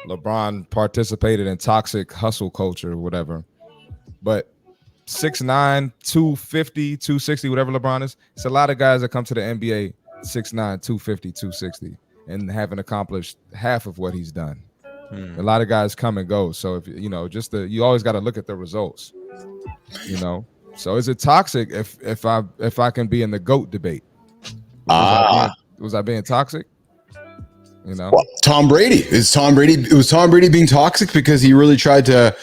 LeBron participated in toxic hustle culture or whatever, but 6'9", 250, 260, whatever LeBron is, it's a lot of guys that come to the NBA 6'9", 250, 260, and haven't accomplished half of what he's done. A lot of guys come and go. So if you always got to look at the results. So is it toxic if I can be in the GOAT debate? Was I being toxic? Well, Tom Brady. It was Tom Brady being toxic because he really tried to,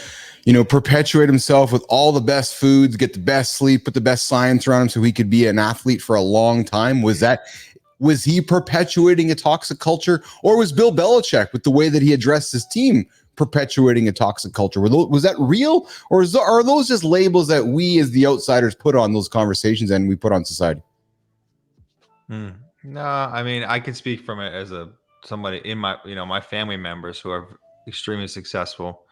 perpetuate himself with all the best foods, get the best sleep, put the best science around him so he could be an athlete for a long time. Was he perpetuating a toxic culture, or was Bill Belichick, with the way that he addressed his team, perpetuating a toxic culture? Was that real, or are those just labels that we as the outsiders put on those conversations and we put on society? No, I mean, I can speak from it as somebody in my, my family members who are extremely successful.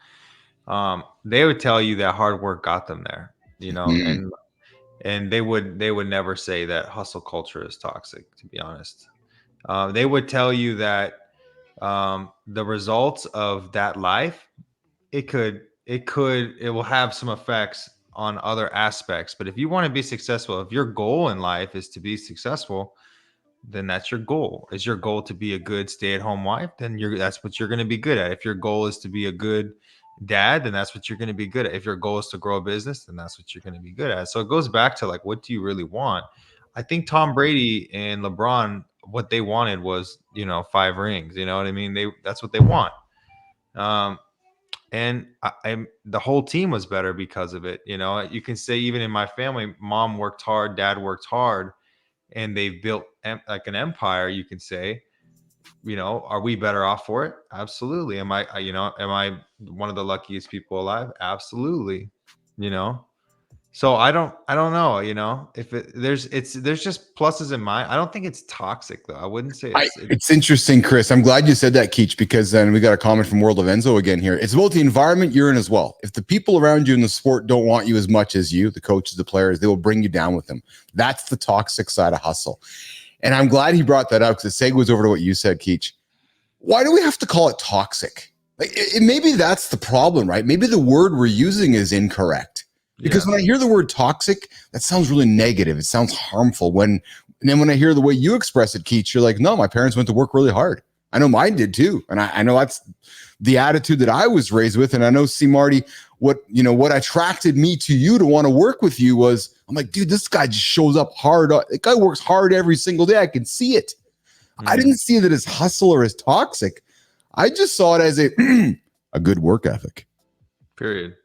They would tell you that hard work got them there, and they would never say that hustle culture is toxic, to be honest. They would tell you that the results of that life, it will have some effects on other aspects. But if you want to be successful, if your goal in life is to be successful, then that's your goal. Is your goal to be a good stay-at-home wife? Then that's what you're going to be good at. If your goal is to be a good dad, then that's what you're going to be good at. If your goal is to grow a business, then that's what you're going to be good at. So it goes back to like, what do you really want? I think Tom Brady and LeBron, what they wanted was, 5 rings. You know what I mean? That's what they want. And the whole team was better because of it. You can say even in my family, mom worked hard, dad worked hard, and they've built like an empire. You can say, are we better off for it? Absolutely. Am I one of the luckiest people alive? Absolutely. So I don't know, if there's just pluses in mine. I don't think it's toxic though. I wouldn't say it's interesting, Chris. I'm glad you said that, Keach, because then we got a comment from World of Enzo again here. It's about the environment you're in as well. If the people around you in the sport don't want you as much as you, the coaches, the players, they will bring you down with them. That's the toxic side of hustle. And I'm glad he brought that up because it segues over to what you said, Keach. Why do we have to call it toxic? Like, maybe that's the problem, right? Maybe the word we're using is incorrect. Because when I hear the word toxic, that sounds really negative. It sounds harmful. And then when I hear the way you express it, Keach, you're like, no, my parents went to work really hard. I know mine did too. And I know that's the attitude that I was raised with. And I know, see, Marty, what attracted me to you to want to work with you was, I'm like, dude, this guy just shows up hard. The guy works hard every single day. I can see it. I didn't see that as hustle or as toxic. I just saw it as a good work ethic. Period.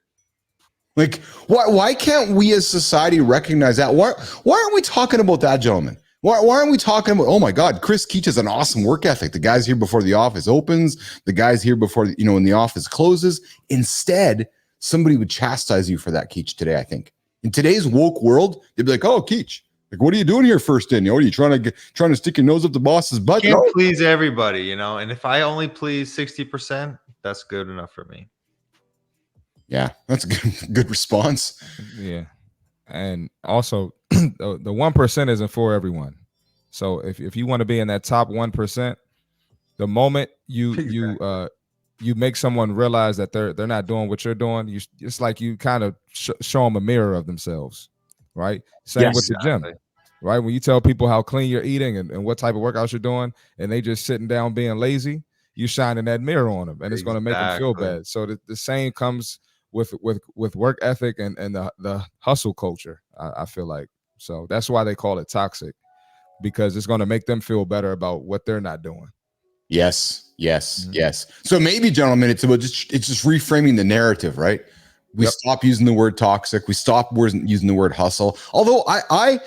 Like, why can't we as society recognize that? Why aren't we talking about that, gentlemen? Why aren't we talking about, oh my God, Chris Keach has an awesome work ethic. The guy's here before the office opens. The guy's here before, when the office closes. Instead, somebody would chastise you for that, Keach, today, I think. In today's woke world, they'd be like, oh, Keach, like, what are you doing here first in? Are you trying to stick your nose up the boss's butt? You can't please everybody, and if I only please 60%, that's good enough for me. Yeah, that's a good response. Yeah. And also the 1% isn't for everyone. So if you want to be in that top 1%, the moment you make someone realize that they're not doing what you're doing, it's like you kind of show them a mirror of themselves, right? Same with the gym, right? When you tell people how clean you're eating and what type of workouts you're doing, and they just sitting down being lazy, you shining that mirror on them, and it's going to make them feel bad. So the same comes with work ethic and the hustle culture, I feel like. So that's why they call it toxic, because it's going to make them feel better about what they're not doing. Yes. So maybe, gentlemen, it's just reframing the narrative, right? We stop using the word toxic. We stop using the word hustle. Although I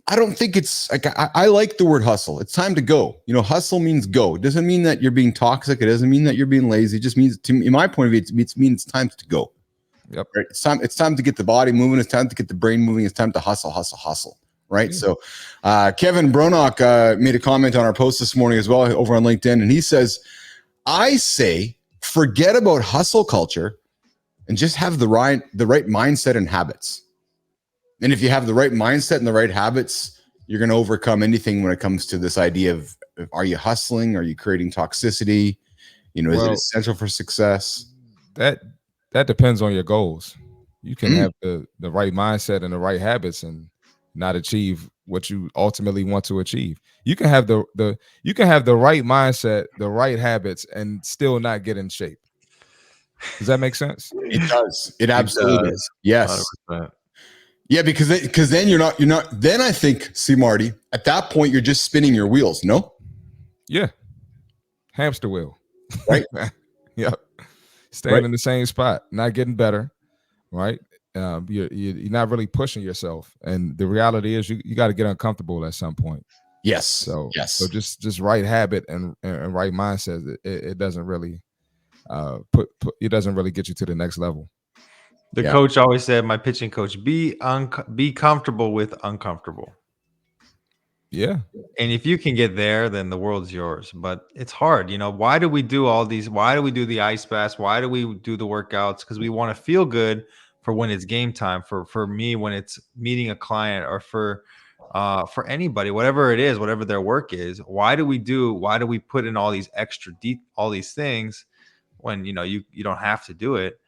don't think it's like, I like the word hustle. It's time to go. Hustle means go. It doesn't mean that you're being toxic. It doesn't mean that you're being lazy. It just means, in my point of view, it means it's time to go. Yep. Right? It's time to get the body moving. It's time to get the brain moving. It's time to hustle. Right. Yeah. So Kevin Bronock made a comment on our post this morning as well over on LinkedIn. And he says, I say, forget about hustle culture and just have the right mindset and habits. And if you have the right mindset and the right habits, you're going to overcome anything when it comes to this idea of, are you hustling? Are you creating toxicity? Is it essential for success? That depends on your goals. You can have the right mindset and the right habits and not achieve what you ultimately want to achieve. You can have the right mindset, the right habits, and still not get in shape. Does that make sense? It does. It absolutely does. Yes. 100%. Yeah, because then you're not. Then I think, see, Marty, at that point you're just spinning your wheels. No. Yeah. Hamster wheel. Right. Yep. Staying in the same spot, not getting better. Right. You're not really pushing yourself, and the reality is you got to get uncomfortable at some point. Yes. So just right habit and right mindset. It doesn't really it doesn't really get you to the next level. The coach always said, my pitching coach, be comfortable with uncomfortable. Yeah. And if you can get there, then the world's yours. But it's hard. Why do we do all these? Why do we do the ice baths? Why do we do the workouts? Because we want to feel good for when it's game time, for me, when it's meeting a client, or for anybody, whatever it is, whatever their work is. Why do we put in all these extra all these things when, you don't have to do it?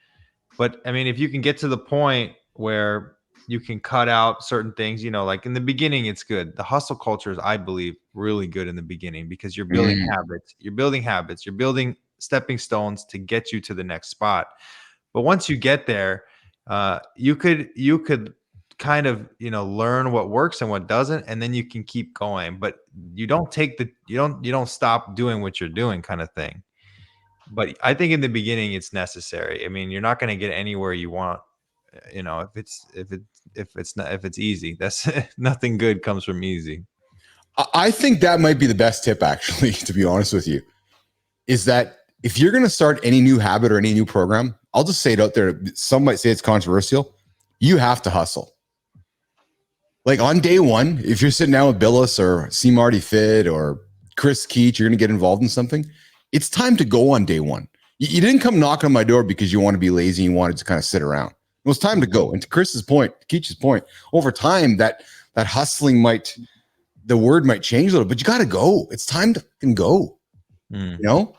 But I mean, if you can get to the point where you can cut out certain things, you know, like in the beginning, it's good. The hustle culture is, I believe, really good in the beginning because you're building habits, you're building stepping stones to get you to the next spot. But once you get there, you could kind of, you know, learn what works and what doesn't, and then you can keep going. But you don't stop doing what you're doing, kind of thing. But I think in the beginning it's necessary. I mean, you're not going to get anywhere you want, you know, if it's easy. That's nothing good comes from easy. I think that might be the best tip, actually, to be honest with you, is that if you're going to start any new habit or any new program, I'll just say it out there. Some might say it's controversial. You have to hustle. Like on day one, if you're sitting down with Bilous or C. Marty Fit or Kristopher Keach, you're going to get involved in something. It's time to go on day one. You didn't come knocking on my door because you want to be lazy and you wanted to kind of sit around. It was time to go. And to Chris's point, Keach's point, over time, that hustling the word might change a little, but you got to go. It's time to fucking go. You know?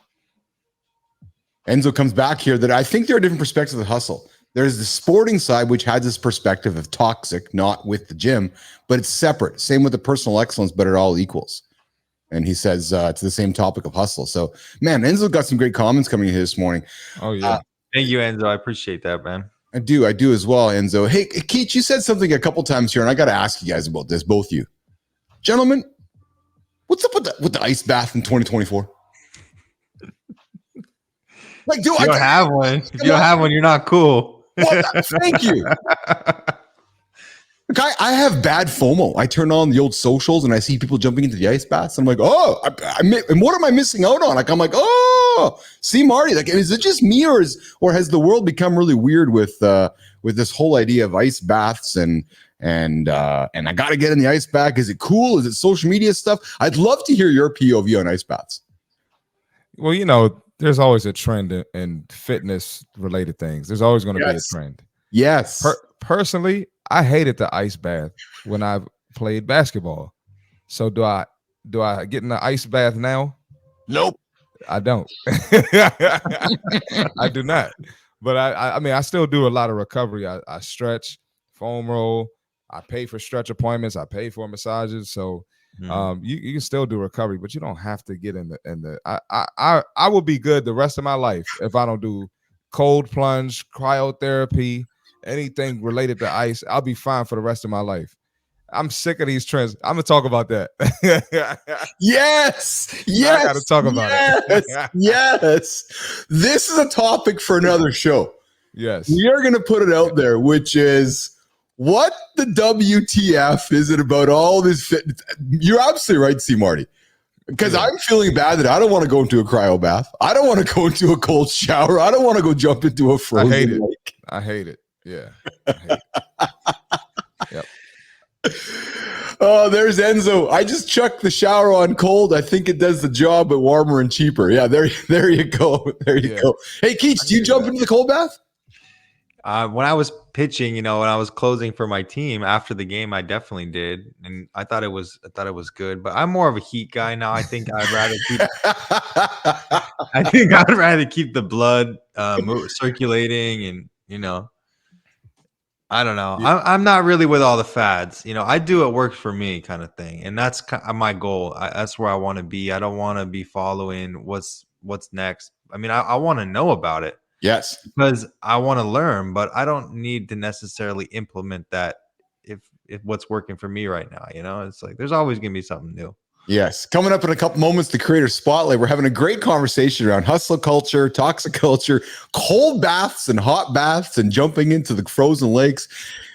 Enzo comes back here that I think there are different perspectives of hustle. There's the sporting side, which has this perspective of toxic, not with the gym, but it's separate. Same with the personal excellence, but it all equals. And he says to the same topic of hustle. So, man, Enzo got some great comments coming in here this morning. Oh, yeah. Thank you, Enzo. I appreciate that, man. I do as well, Enzo. Hey, Keach, you said something a couple times here, and I got to ask you guys about this, both you. Gentlemen, what's up with the ice bath in 2024? Like, if you don't have one, if you don't have one, you're not cool. Well, thank you. Look, I have bad FOMO. I turn on the old socials and I see people jumping into the ice baths. I'm like, oh, and what am I missing out on? Like, I'm like, oh, see Marty. Like, is it just me, or has the world become really weird with this whole idea of ice baths and I got to get in the ice bath? Is it cool? Is it social media stuff? I'd love to hear your POV on ice baths. Well, you know, there's always a trend in fitness related things. There's always going to be a trend. Yes. Personally, I hated the ice bath when I played basketball. So do I get in the ice bath now? Nope. I don't. I do not. But I mean, I still do a lot of recovery. I stretch, foam roll. I pay for stretch appointments. I pay for massages. So you can still do recovery, but you don't have to get in the I will be good the rest of my life if I don't do cold plunge, cryotherapy, anything related to ice. I'll be fine for the rest of my life. I'm sick of these trends. I'm gonna talk about that. Yes. I gotta talk about it. Yes. This is a topic for another show. Yes. We are gonna put it out there, which is what the WTF is it about all this fitness? You're absolutely right, C. Marty. Because I'm feeling bad that I don't want to go into a cryo bath. I don't want to go into a cold shower. I don't want to go jump into a frozen lake. I hate it. Yeah. I hate it. Yep. Oh, there's Enzo. I just chucked the shower on cold. I think it does the job, but warmer and cheaper. Yeah, there you go. There you go. Hey, Keach, do you jump into the cold bath? When I was pitching, you know, when I was closing for my team after the game, I definitely did, and I thought it was good. But I'm more of a heat guy now. I think I'd rather keep the blood circulating, and you know, I don't know. Yeah. I'm not really with all the fads. You know, I do what works for me, kind of thing, and that's my goal. That's where I want to be. I don't want to be following what's next. I mean, I want to know about it. Yes. Because I want to learn, but I don't need to necessarily implement that if what's working for me right now. You know, it's like there's always going to be something new. Yes. Coming up in a couple moments, the Creator Spotlight. We're having a great conversation around hustle culture, toxic culture, cold baths and hot baths, and jumping into the frozen lakes.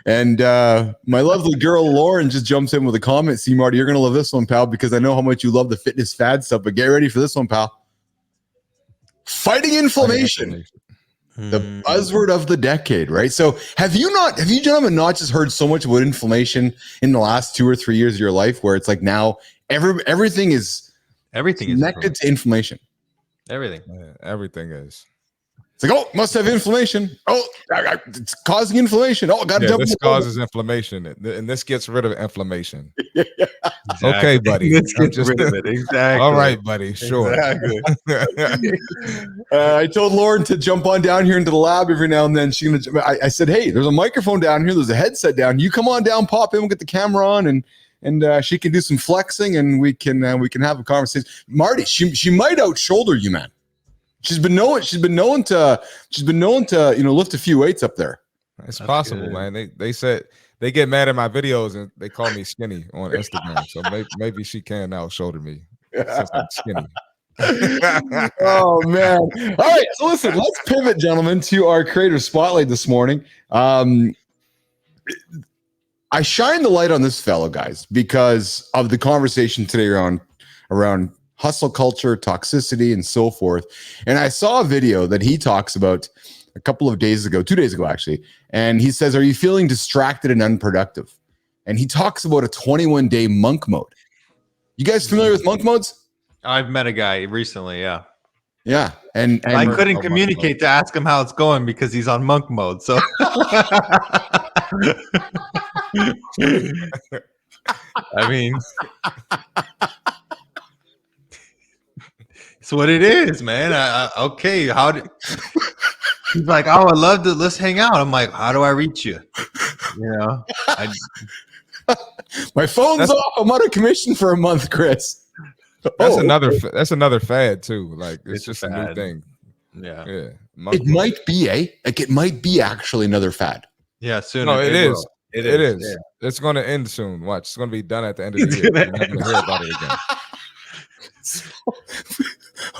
And my lovely girl, Lauren, just jumps in with a comment. See, Marty, you're going to love this one, pal, because I know how much you love the fitness fad stuff, but get ready for this one, pal. Fighting inflammation. The buzzword of the decade, right? So have you gentlemen not just heard so much about inflammation in the last 2 or 3 years of your life, where it's like now everything is connected to inflammation. Everything. Yeah, everything is. It's like, oh, must have inflammation. Oh, it's causing inflammation. Oh, got to jump. This causes inflammation, and this gets rid of inflammation. Exactly. Okay, buddy. Let's get rid of it. Exactly. All right, buddy. Sure. Exactly. I told Lauren to jump on down here into the lab every now and then. I said, hey, there's a microphone down here. There's a headset down. You come on down, pop in. We'll get the camera on, and she can do some flexing, and we can have a conversation. Marty, she might out shoulder you, man. She's been known to lift a few weights up there. It's possible, man. They said they get mad at my videos and they call me skinny on Instagram. So maybe she can now shoulder me since I'm skinny. Oh man! All right, so listen, let's pivot, gentlemen, to our creator spotlight this morning. I shine the light on this fellow, guys, because of the conversation today around hustle culture, toxicity, and so forth. And I saw a video that he talks about a couple of days ago, 2 days ago, actually. And he says, are you feeling distracted and unproductive? And he talks about a 21-day monk mode. You guys familiar with monk modes? I've met a guy recently, yeah. Yeah. And I couldn't communicate to ask him how it's going because he's on monk mode. So I mean, it's what it is, man. Okay, he's like, oh, I'd love to, let's hang out. I'm like, how do I reach you? You know, my phone's off. I'm on a commission for a month, Chris. That's another fad too. Like it's just a new thing. Yeah. It might be it might be actually another fad. Yeah, soon. No, it is. It is. Yeah. It's going to end soon. Watch. It's going to be done at the end of the year. You're not going to hear about it again.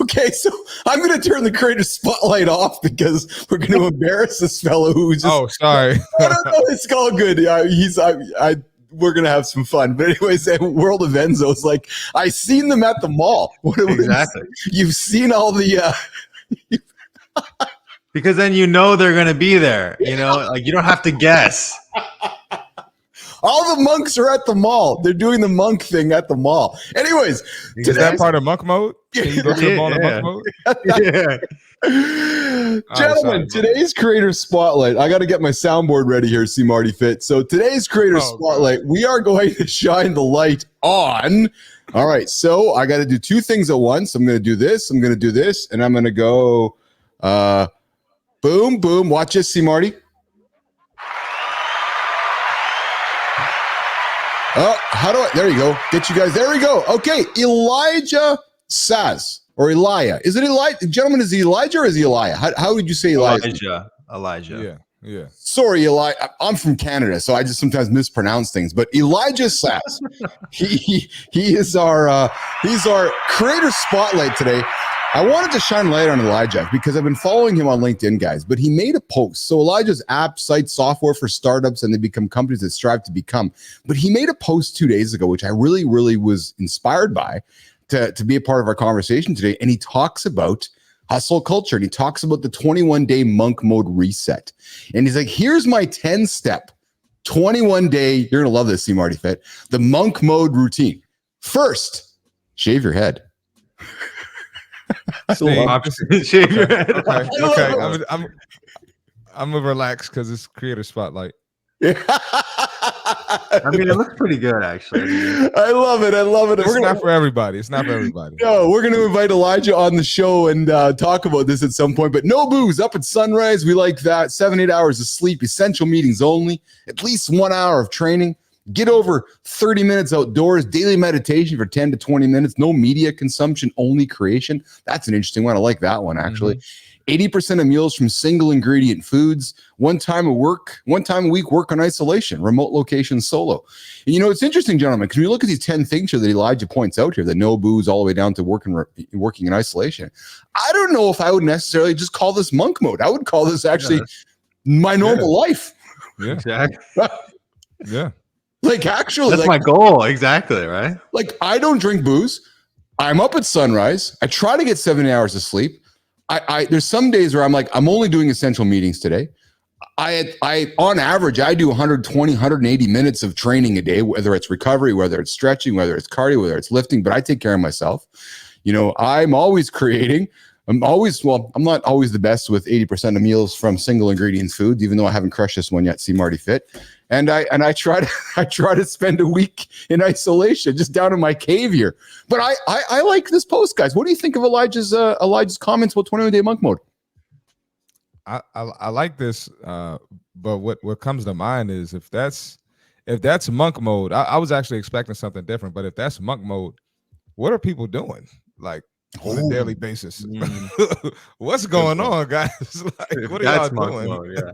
Okay, so I'm going to turn the creator spotlight off because we're going to embarrass this fellow who's just. Oh, sorry. I don't know. It's all good. We're going to have some fun. But anyways, World of Enzo's like, I seen them at the mall. Exactly. You've seen all the. Because then you know they're going to be there. You know, like you don't have to guess. All the monks are at the mall. They're doing the monk thing at the mall. Anyways, is that part of monk mode? Can you go to the mall in monk mode? Yeah. Gentlemen, today's creator spotlight. I got to get my soundboard ready here, see Marty fit. So today's creator spotlight, we are going to shine the light on. All right, so I got to do two things at once. I'm going to do this, I'm going to do this, and I'm going to go boom, boom. Watch this, see Marty. Oh, there you go. Get you guys. There we go. Okay. Elijah Sass or Elijah. Is it Elijah? Gentlemen, is he Elijah or is he Elijah? How would you say Elijah? Elijah. Yeah. Sorry, Elijah. I'm from Canada, so I just sometimes mispronounce things. But Elijah Sass, he is he's our creator spotlight today. I wanted to shine light on Elijah because I've been following him on LinkedIn, guys, but he made a post. So Elijah's app, site, software for startups, and they become companies that strive to become. But he made a post 2 days ago, which I really, really was inspired by to be a part of our conversation today. And he talks about hustle culture, and he talks about the 21-day monk mode reset. And he's like, here's my 10-step 21-day, you're going to love this, see Marty Fit, the monk mode routine. First, shave your head. Shave your head. Okay. I'm gonna relax because it's creator spotlight. I mean, it looks pretty good, actually. I love it. It's not for everybody. No, we're going to invite Elijah on the show and talk about this at some point. But no booze, up at sunrise. We like that. 7-8 hours of sleep, essential meetings only, at least 1 hour of training. Get over 30 minutes outdoors, daily meditation for 10 to 20 minutes, no media consumption, only creation. That's an interesting one. I like that one, actually. 80% of meals from single ingredient foods, one time a week work on isolation, remote location solo. And it's interesting, gentlemen, because we look at these 10 things here that Elijah points out here, the no booze all the way down to working in isolation. I don't know if I would necessarily just call this monk mode. I would call this actually my normal life. Yeah. Exactly. Yeah. Like, actually, that's my goal. Exactly. Right. Like, I don't drink booze. I'm up at sunrise. I try to get 7 hours of sleep. There's some days where I'm like, I'm only doing essential meetings today. I on average, I do 120, 180 minutes of training a day, whether it's recovery, whether it's stretching, whether it's cardio, whether it's lifting, but I take care of myself. I'm always creating. I'm not always the best with 80% of meals from single ingredients foods, even though I haven't crushed this one yet. See Marty Fit. And I try to spend a week in isolation, just down in my cave here. But I like this post, guys. What do you think of Elijah's comments about 21-day monk mode? I like this, but what comes to mind is if that's monk mode, I was actually expecting something different. But if that's monk mode, what are people doing like on a daily basis? What's going on, guys? Like, what are y'all doing? Mode, yeah.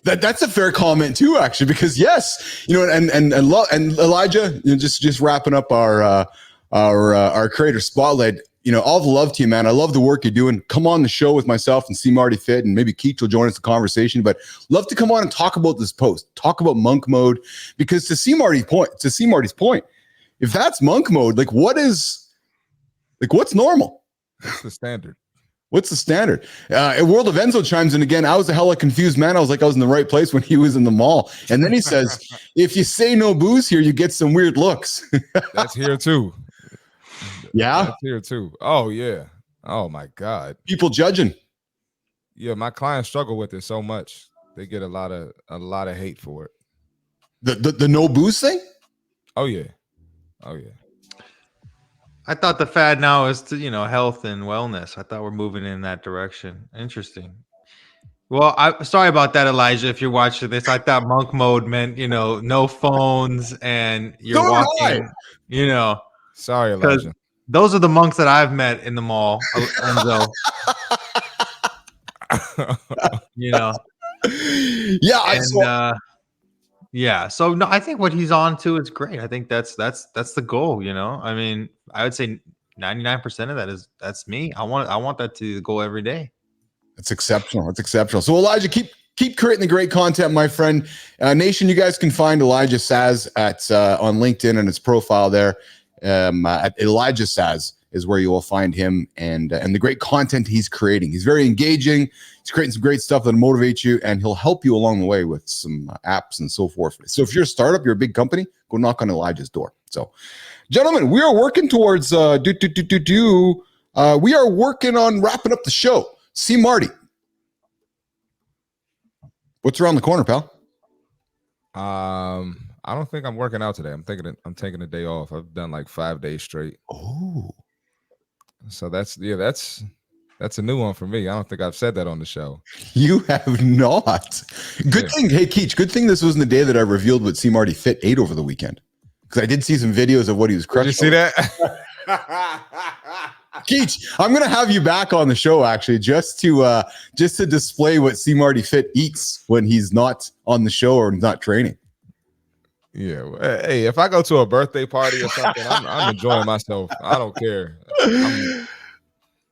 That's a fair comment too, actually, because yes, and Elijah, just wrapping up our creator spotlight. All the love to you, man. I love the work you're doing. Come on the show with myself and see Marty Fit, and maybe Keach will join us in the conversation. But love to come on and talk about this post, talk about monk mode, because to see Marty's point, if that's monk mode, what's normal? What's the standard? What's the standard? World of Enzo chimes in again. I was a hella confused man. I was like, I was in the right place when he was in the mall. And then he says, if you say no booze here, you get some weird looks. That's here too. Yeah. That's here too. Oh yeah. Oh my God. People judging. Yeah, my clients struggle with it so much. They get a lot of hate for it. The no booze thing? Oh yeah. Oh yeah. I thought the fad now is to, health and wellness. I thought we're moving in that direction. Interesting. Well, sorry about that, Elijah. If you're watching this, I thought monk mode meant, no phones and you're walking, Sorry, Elijah. Those are the monks that I've met in the mall, Enzo. Yeah. Yeah. So no, I think what he's on to is great. I think that's the goal. I mean, I would say 99% of that's me. I want that to go every day. It's exceptional. It's exceptional. So Elijah, keep creating the great content, my friend. Nation, you guys can find Elijah Sass on LinkedIn and his profile there. At Elijah Sass is where you will find him and the great content he's creating. He's very engaging. He's creating some great stuff that motivates you, and he'll help you along the way with some apps and so forth. So if you're a startup, you're a big company, go knock on Elijah's door. So, gentlemen, we are working towards we are working on wrapping up the show. See Marty. What's around the corner, pal? I don't think I'm working out today. I'm taking a day off. I've done like 5 days straight. Oh, so that's a new one for me. I don't think I've said that on the show. You have not. Good thing. Hey, Keach, good thing this wasn't the day that I revealed what C Marty Fit ate over the weekend, because I did see some videos of what he was crushing. Did you see that? Keach, I'm gonna have you back on the show actually, just to display what C Marty Fit eats when he's not on the show or not training. Yeah. Hey, if I go to a birthday party or something, I'm enjoying myself. I don't care.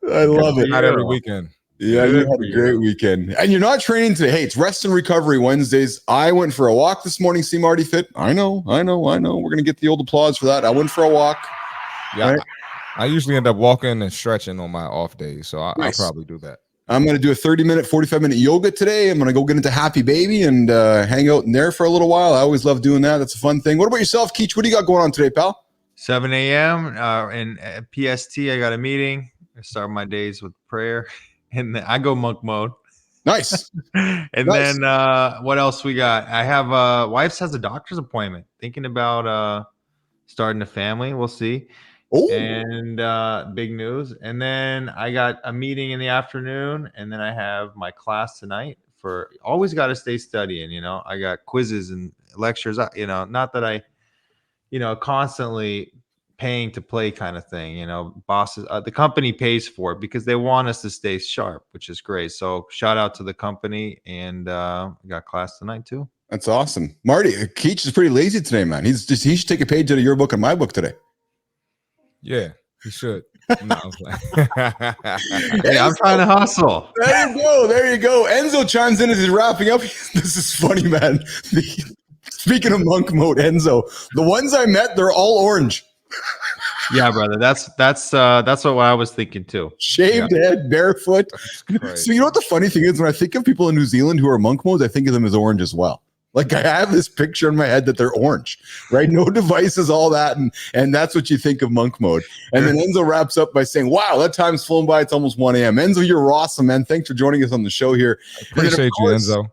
I love it. Not every weekend. Yeah, you had a great weekend. And you're not training today. Hey, it's rest and recovery Wednesdays. I went for a walk this morning, see Marty Fit. I know. We're going to get the old applause for that. I went for a walk. Yeah, right? I usually end up walking and stretching on my off days, so I'll probably do that. I'm going to do a 30-minute, 45-minute yoga today. I'm going to go get into Happy Baby and hang out in there for a little while. I always love doing that. That's a fun thing. What about yourself, Keach? What do you got going on today, pal? 7 a.m. And PST, I got a meeting. I start my days with prayer, and then I go monk mode. Nice. And nice. then what else we got? I have wife's has a doctor's appointment. Thinking about starting a family. We'll see. Ooh. And big news. And then I got a meeting in the afternoon, and then I have my class tonight. For always got to stay studying. I got quizzes and lectures. Not that I, constantly paying to play kind of thing. Bosses, the company pays for it because they want us to stay sharp, which is great. So shout out to the company, and I got class tonight too. That's awesome. Marty, Keach is pretty lazy today, man. He should take a page out of your book and my book today. Yeah, you should. No, hey, I'm trying to hustle. There you go. Enzo chimes in as he's wrapping up. This is funny, man. Speaking of monk mode, Enzo, the ones I met, they're all orange. Yeah, brother. That's what I was thinking too. Shaved head, barefoot. So you know what the funny thing is? When I think of people in New Zealand who are monk modes, I think of them as orange as well. Like I have this picture in my head that they're orange, right? No devices, all that. And that's what you think of monk mode. And then Enzo wraps up by saying, wow, that time's flown by. It's almost 1 a.m. Enzo, you're awesome, man. Thanks for joining us on the show here. Appreciate you, Enzo.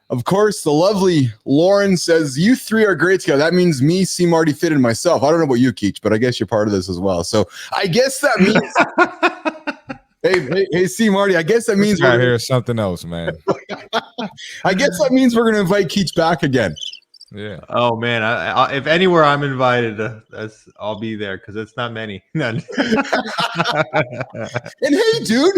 Of course, the lovely Lauren says, you three are great together. That means me, C. Marty, Fit, and myself. I don't know about you, Keach, but I guess you're part of this as well. So I guess that means, hey, C. Marty, I guess that means we're here something else, man. I guess that means we're going to invite Keach back again. Yeah. Oh, man. I if anywhere I'm invited, I'll be there because it's not many. None. And hey, dude.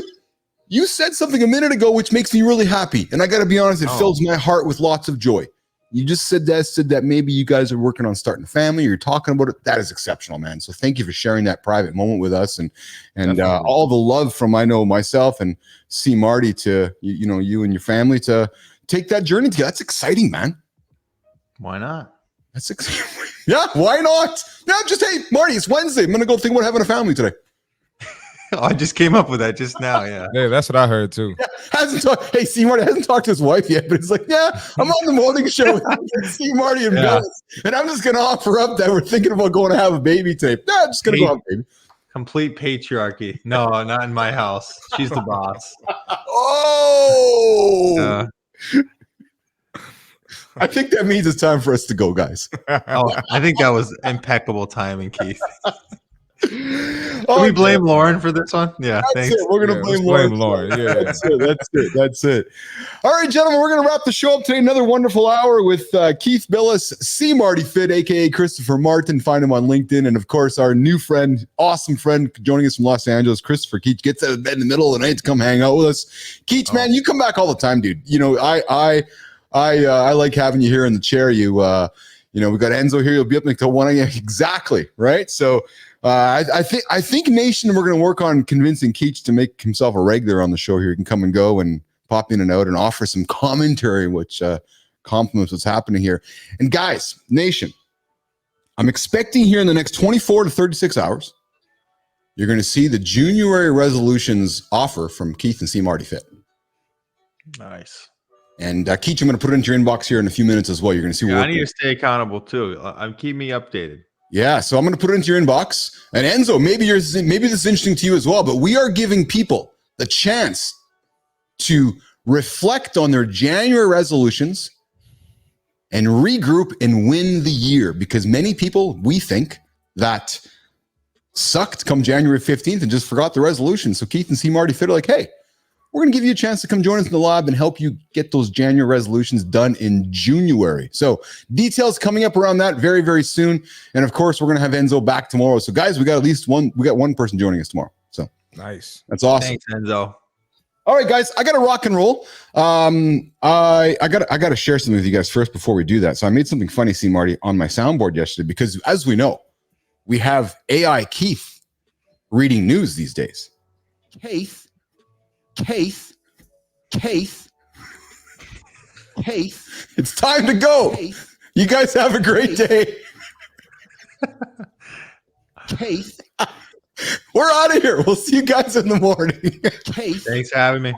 You said something a minute ago, which makes me really happy. And I got to be honest, it fills my heart with lots of joy. You just said that maybe you guys are working on starting a family. You're talking about it. That is exceptional, man. So thank you for sharing that private moment with us and all the love from, I know, myself and C. Marty to, you and your family to take that journey together. That's exciting, man. Why not? That's exciting. Yeah, why not? No, just, hey, Marty, it's Wednesday. I'm going to go think about having a family today. Oh, I just came up with that just now. Yeah. Yeah, that's what I heard too. Yeah, hey, C. Marty hasn't talked to his wife yet, but it's like, yeah, I'm on the morning show with C. Marty and Bilous, and I'm just going to offer up that we're thinking about going to have a baby today. No, I'm just going to go have a baby. Complete patriarchy. No, not in my house. She's the boss. Oh. I think that means it's time for us to go, guys. I think that was impeccable timing, Keith. Can we blame Lauren for this one? Yeah, thanks. We're gonna blame Lauren. Yeah, that's it. All right, gentlemen, we're gonna wrap the show up today. Another wonderful hour with Keith Bilous, C. Marty Fit, aka Kristopher Martin. Find him on LinkedIn, and of course, our new friend, awesome friend, joining us from Los Angeles, Kristopher Keach. Gets out of bed in the middle of the night to come hang out with us. Keach, man, you come back all the time, dude. I like having you here in the chair. We got Enzo here. You'll be up until 1 a.m. Exactly, right? So. I think Nation, we're going to work on convincing Keach to make himself a regular on the show here. He can come and go and pop in and out and offer some commentary, which complements what's happening here. And guys, Nation, I'm expecting here in the next 24 to 36 hours, you're going to see the January resolutions offer from Keith and C. Marty Fit. Nice. And Keach, I'm going to put it into your inbox here in a few minutes as well. You're going to see. I need to stay accountable too. Keep me updated. Yeah, so I'm going to put it into your inbox. And Enzo, maybe this is interesting to you as well, but we are giving people the chance to reflect on their January resolutions and regroup and win the year, because many people, we think, that sucked come January 15th and just forgot the resolution. So Keith and C. Marty Fit are like, hey, we're going to give you a chance to come join us in the lab and help you get those January resolutions done in January. So details coming up around that very, very soon. And of course, we're going to have Enzo back tomorrow. So guys, we got one person joining us tomorrow. So nice. That's awesome. Thanks, Enzo. All right, guys, I got to rock and roll. I got to share something with you guys first before we do that. So I made something funny, C. Marty, on my soundboard yesterday, because as we know, we have AI Keith reading news these days. Keith. It's time to go. Keith. You guys have a great day. Keith. We're out of here. We'll see you guys in the morning. Thanks for having me.